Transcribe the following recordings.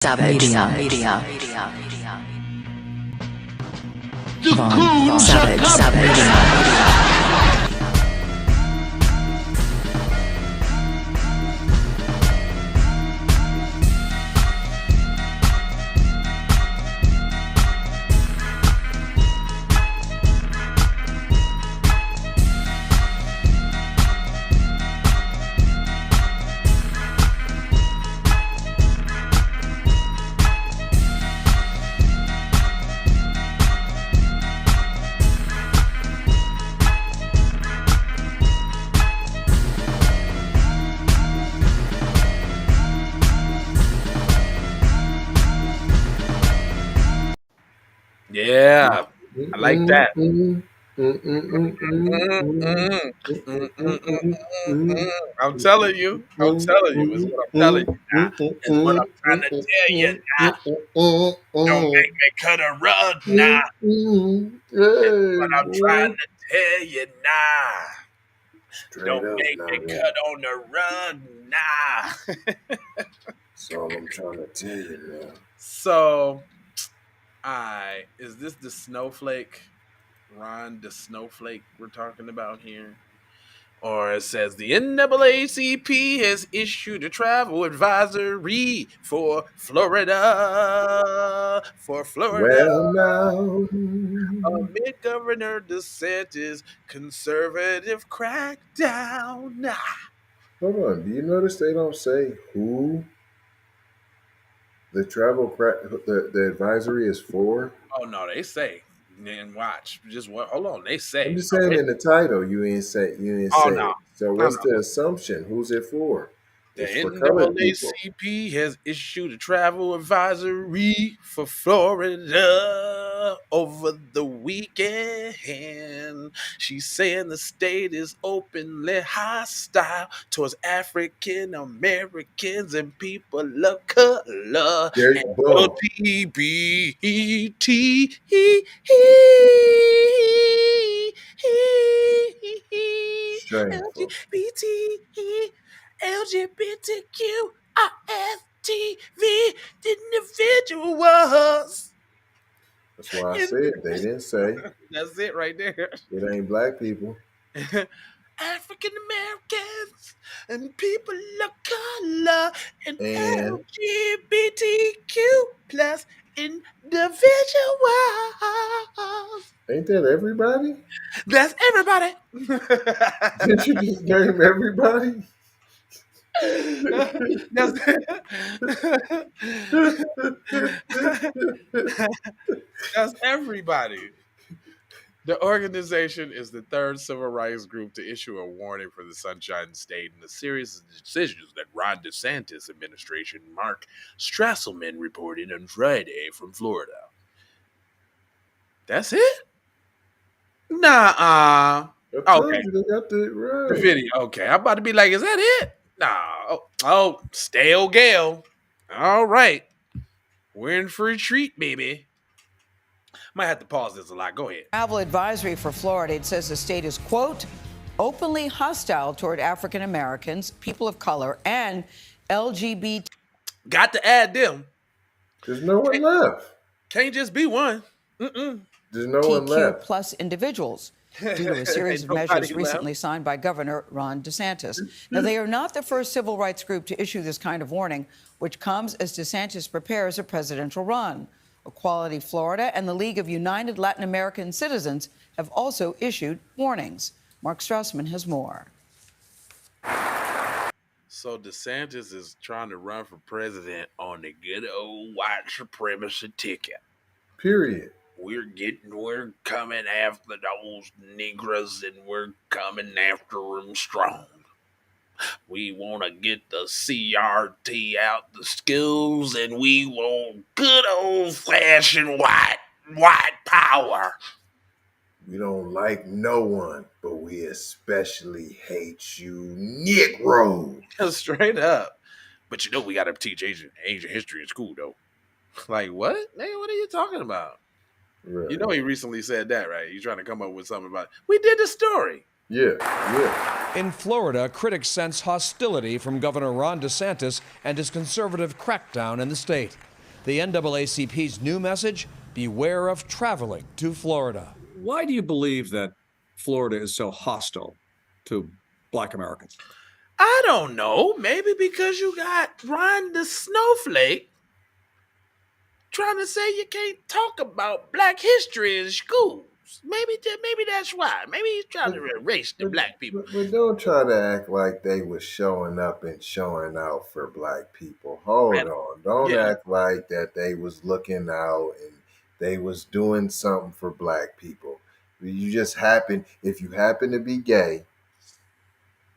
Media. The coon shut up. Yeah, I like that. I'm telling you, is what I'm telling you now. Is what I'm trying to tell you now. Don't make me cut a rug now. Is what I'm trying to tell you now. Don't make me cut on the rug now. That's all I'm trying to tell you now. So, is this the snowflake, Ron, the snowflake we're talking about here? Or it says the NAACP has issued a travel advisory for Florida. Well, now. Amid Governor DeSantis' conservative crackdown. Hold on. Do you notice they don't say who the the advisory is for? Oh no, they say. And watch, hold on. They say. I'm just saying in the title, you ain't say. No. So what's the assumption? Who's it for? The It's for colored people. NAACP has issued a travel advisory for Florida over the weekend. She's saying the state is openly hostile towards African Americans and people of color and LGBT. LGBTQ individuals. That's why I said they didn't say. That's it right there. It ain't black people. African Americans and people of color and LGBTQ plus individuals. Ain't that everybody? That's everybody. Did you just name everybody? That's everybody. The organization is the third civil rights group to issue a warning for the Sunshine State in a series of decisions that Ron DeSantis administration Mark Strasselman reported on Friday from Florida. That's it? Nah. Okay. They got that right. The video. Okay. I'm about to be like, is that it? Nah. Oh, stale Gale. All right. We're in for a treat, baby. Might have to pause this a lot. Go ahead. Travel advisory for Florida. It says the state is, quote, openly hostile toward African Americans, people of color, and LGBT. Got to add them. There's no one left. Can't just be one. There's no one left. Plus individuals due to a series of measures recently signed by Governor Ron DeSantis. Now, they are not the first civil rights group to issue this kind of warning, which comes as DeSantis prepares a presidential run. Equality Florida and the League of United Latin American Citizens have also issued warnings. Mark Strassman has more. So DeSantis is trying to run for president on the good old white supremacy ticket. Period. We're coming after those Negroes and we're coming after them strong. We want to get the CRT out the schools and we want good old-fashioned white power. We don't like no one, but we especially hate you Negroes. Straight up. But you know we got to teach Asian history in school, though. Like, what? Hey, what are you talking about? Really? You know he recently said that, right? He's trying to come up with something about, we did the story. Yeah. In Florida, critics sense hostility from Governor Ron DeSantis and his conservative crackdown in the state. The NAACP's new message: beware of traveling to Florida. Why do you believe that Florida is so hostile to Black Americans? I don't know. Maybe because you got Ron the Snowflake trying to say you can't talk about Black history in schools. Maybe that's why. Maybe he's trying to erase the Black people. But don't try to act like they was showing up and showing out for Black people. Hold on. Don't act like that they was looking out and they was doing something for Black people. You just happen, if you happen to be gay,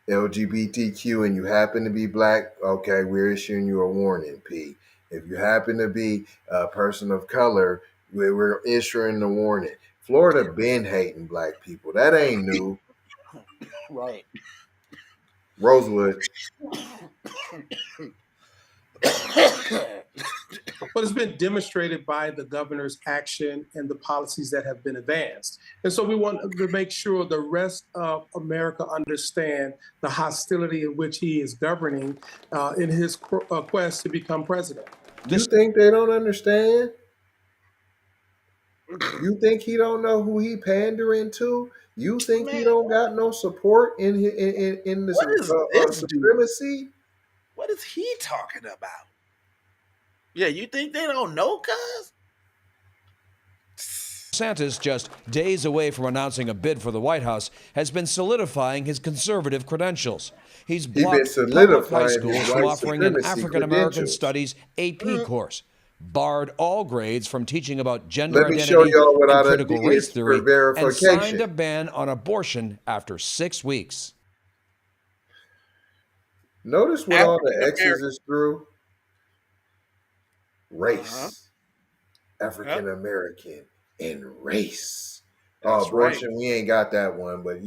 LGBTQ, and you happen to be Black, okay, we're issuing you a warning, P. If you happen to be a person of color, we're issuing a warning. Florida been hating Black people. That ain't new. Right. Rosewood. But it's been demonstrated by the governor's action and the policies that have been advanced. And so we want to make sure the rest of America understand the hostility in which he is governing in his quest to become president. You think they don't understand? You think he don't know who he pandering to? You think he don't got no support in this supremacy? What is he talking about? Yeah, you think they don't know, cuz? DeSantis, just days away from announcing a bid for the White House, has been solidifying his conservative credentials. He's blocked public high schools from offering an African American Studies AP course, barred all grades from teaching about gender identity and critical race theory, and signed a ban on abortion after 6 weeks. Notice what all the X's is through. Race, African American, and race. Abortion, we ain't got that one, but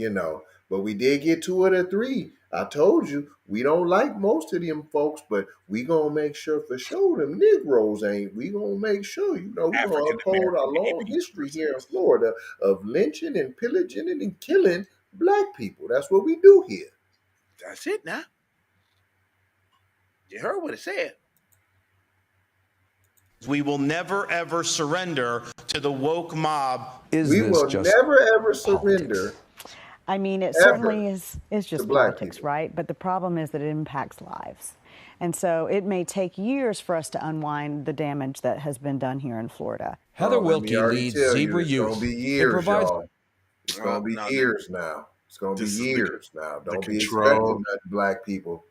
but we did get 2 of the 3. I told you, we don't like most of them folks, but we gonna make sure for sure them Negroes ain't. We gonna make sure, we gonna uphold our long history here in Florida of lynching and pillaging and killing Black people. That's what we do here. That's it now. You heard what it said. We will never, ever surrender to the woke mob. We will never, ever surrender. I mean, it certainly is just politics, right? But the problem is that it impacts lives. And so it may take years for us to unwind the damage that has been done here in Florida. Heather Wilkie leads Zebra Youth. It's going to be years, y'all. It's going to be years now. It's going to be years now. Don't be expecting that Black people.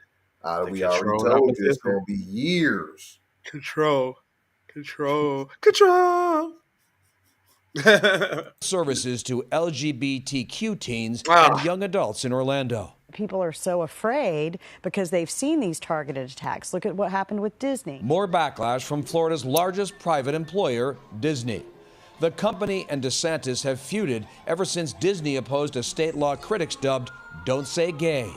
We already told you it's going to be years. Control. Services to LGBTQ teens and young adults in Orlando. People are so afraid because they've seen these targeted attacks. Look at what happened with Disney. More backlash from Florida's largest private employer, Disney. The company and DeSantis have feuded ever since Disney opposed a state law critics dubbed "Don't Say Gay."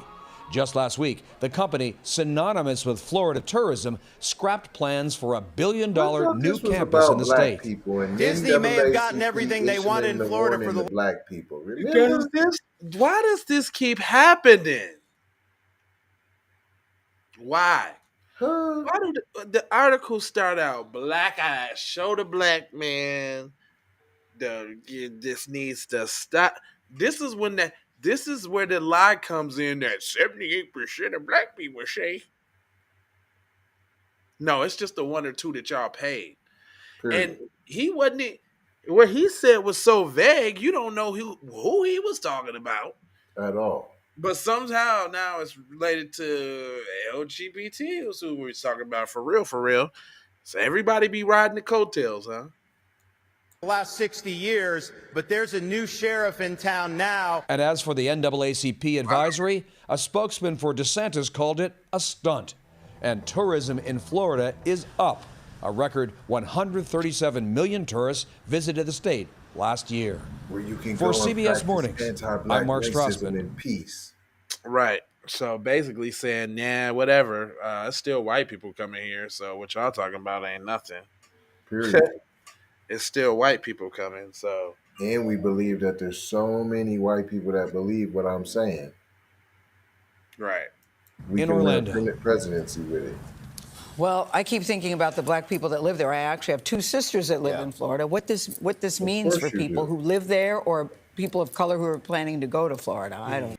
Just last week, the company, synonymous with Florida tourism, scrapped plans for $1 billion new campus in the state. Disney may have gotten everything they wanted in Florida for the Black people. Why does this keep happening? Why? Why do the articles start out black eyes? Show the Black man. This needs to stop. This is where the lie comes in that 78% of Black people say. No, it's just the 1 or 2 that y'all paid. And he wasn't. What he said was so vague, you don't know who he was talking about at all. But somehow now it's related to LGBT, who we're talking about for real. So everybody be riding the coattails, huh? The last 60 years, but there's a new sheriff in town now. And as for the NAACP advisory, a spokesman for DeSantis called it a stunt. And tourism in Florida is up. A record 137 million tourists visited the state last year. Where you can for CBS Mornings, I'm Mark Strassman. In peace. Right. So basically saying, whatever. It's still white people coming here. So what y'all talking about ain't nothing. Period. It's still white people coming. So. And we believe that there's so many white people that believe what I'm saying. Right. We in can Orlando. win a presidency with it. Well, I keep thinking about the black people that live there. I actually have two sisters that live in Florida. What this means for people who live there or people of color who are planning to go to Florida, I don't.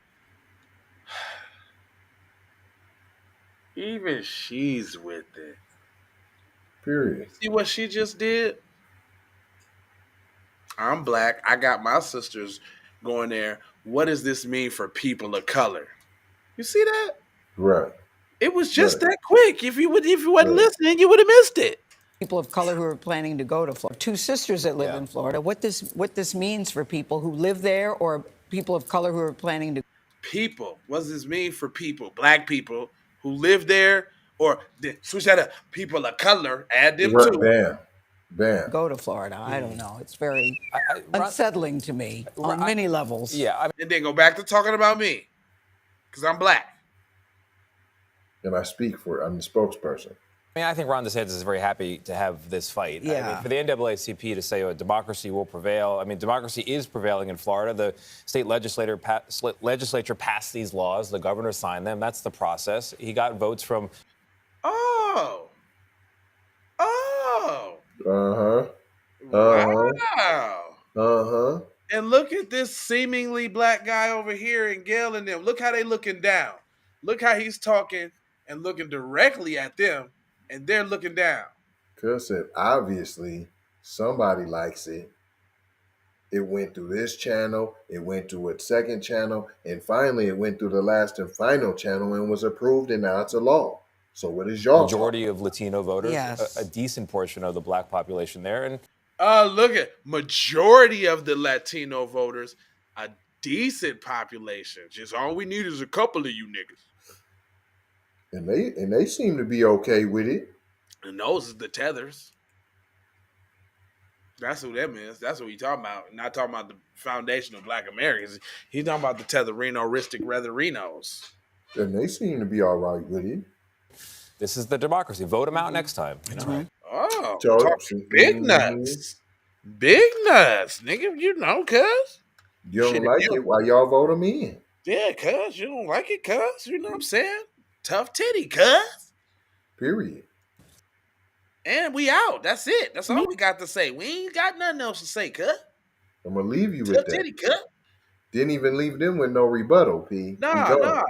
Even she's with it. Period. See what she just did? I'm black. I got my sisters going there. What does this mean for people of color? You see that? Right. It was just that quick. If you wasn't listening, you would have missed it. People of color who are planning to go to Florida. Two sisters that live in Florida. What this means for people who live there or people of color who are planning to. People. What does this mean for people? Black people who live there, or switch that up. People of color, add them too. Bam. Go to Florida. I don't know. It's very unsettling to me on many levels. And then go back to talking about me, because I'm black. And I speak for it. I'm the spokesperson. I mean, I think Ron DeSantis is very happy to have this fight. Yeah. I mean, for the NAACP to say democracy will prevail. I mean, democracy is prevailing in Florida. The state legislature passed these laws. The governor signed them. That's the process. He got votes from. Oh. Wow. And look at this seemingly black guy over here in Gail and them. Look how they looking down. Look how he's talking and looking directly at them, and they're looking down. Because obviously somebody likes it. It went through this channel, it went through a second channel, and finally it went through the last and final channel and was approved, and now it's a law. So what is y'all? Majority of Latino voters, Yes. a decent portion of the black population there. And Look at majority of the Latino voters, a decent population. Just all we need is a couple of you niggas. And they seem to be okay with it. And those are the tethers. That's who that is. That's what he's talking about. Not talking about the foundation of black Americans. He's talking about the Tetherino-ristic Retherinos. And they seem to be all right with it. this is the democracy. Vote them out next time. You know? Oh, So- talking big nuts. Big nuts, nigga. You know, cuz. You don't Shit, like you- it? Why y'all vote them in? Yeah, cuz. You don't like it, cuz. You know what I'm saying? Tough titty, cuz. Period. And we out. That's it. That's all we got to say. We ain't got nothing else to say, cuz. I'm gonna leave you Tough with titty, that. cuz. Didn't even leave them with no rebuttal, P. Nah.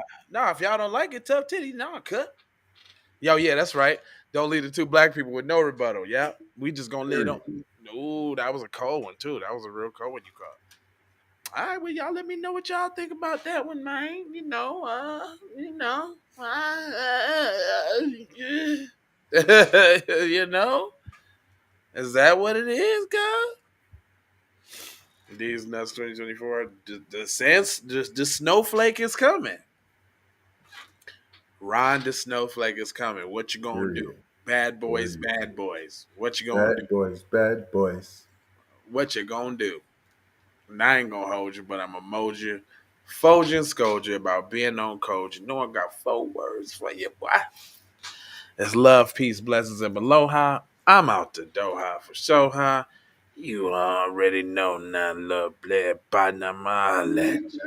If y'all don't like it, tough titty, nah, cut. Yo, yeah, that's right. Don't leave the two black people with no rebuttal. Yeah, we just gonna leave them. Ooh, that was a cold one too. That was a real cold one you caught. All right, well, y'all let me know what y'all think about that one, man. You know. You know, is that what it is, guys? These nuts 2024. The snowflake is coming. Ron the snowflake is coming. What you gonna do? Bad boys, bad boys. What you gonna do? Bad boys. What you gonna do? And I ain't gonna hold you, but I'm gonna mold you, fold you and scold you about being on code. You know I got 4 words for you, boy. It's love, peace, blessings, and aloha. I'm out the Doha for Soha. You already know now, love, play, partner, my